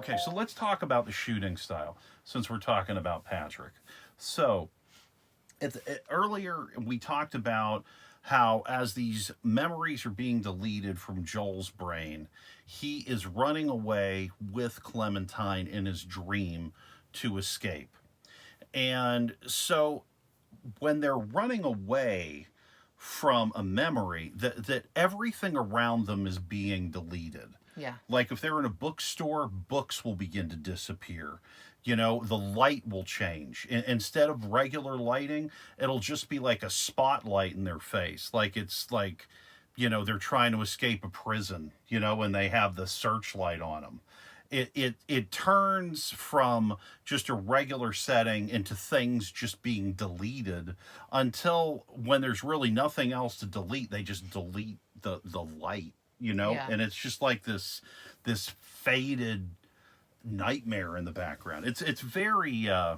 Okay, so let's talk about the shooting style since we're talking about Patrick. So, earlier we talked about how as these memories are being deleted from Joel's brain, he is running away with Clementine in his dream to escape. And so when they're running away from a memory, that everything around them is being deleted. Yeah. Like if they're in a bookstore, books will begin to disappear. You know, the light will change. Instead of regular lighting, it'll just be like a spotlight in their face. Like it's like, they're trying to escape a prison, and they have the searchlight on them. It turns from just a regular setting into things just being deleted until when there's really nothing else to delete, they just delete the light, Yeah. and it's just like this faded nightmare in the background. It's very I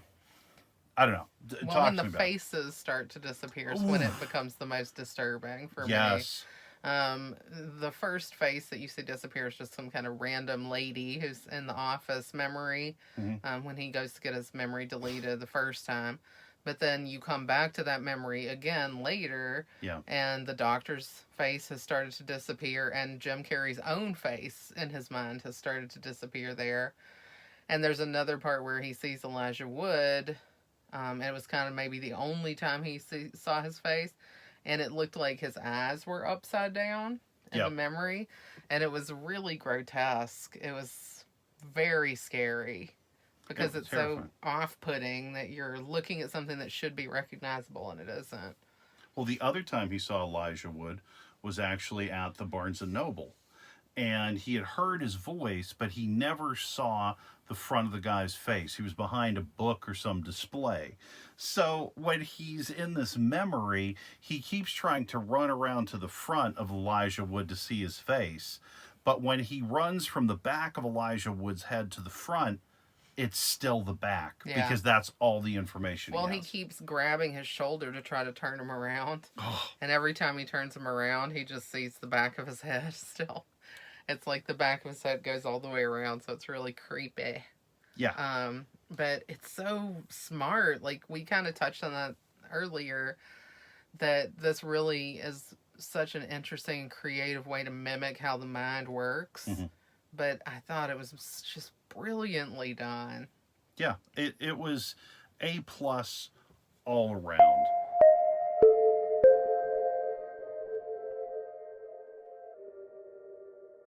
don't know. Well, Talk when to the me about it. faces start to disappear is when it becomes the most disturbing for me. Yes. Um, the first face that you see disappear is just some kind of random lady who's in the office memory Hmm. when he goes to get his memory deleted the first time. But then you come back to that memory again later, Yeah. and the doctor's face has started to disappear, and Jim Carrey's own face in his mind has started to disappear there. And there's another part where he sees Elijah Wood, and it was kind of maybe the only time saw his face, and it looked like his eyes were upside down in the Yep. memory, and it was really grotesque. It was very scary It because was it's so terrifying. off-putting that you're looking at something that should be recognizable and it isn't. Well, the other time he saw Elijah Wood was actually at the Barnes and Noble, and he had heard his voice, but he never saw the front of the guy's face. He was behind a book or some display. So when he's in this memory, he keeps trying to run around to the front of Elijah Wood to see his face. But when he runs from the back of Elijah Wood's head to the front, it's still the back Yeah. because that's all the information Well, he he has. keeps grabbing his shoulder to try to turn him around, Oh, and every time he turns him around, he just sees the back of his head still. It's like the back of his head goes all the way around, so it's really creepy. yeah. But it's so smart. Like we kind of touched on that earlier, that this really is such an interesting and creative way to mimic how the mind works. Hmm. But I thought it was just brilliantly done. Yeah. It was A plus all around.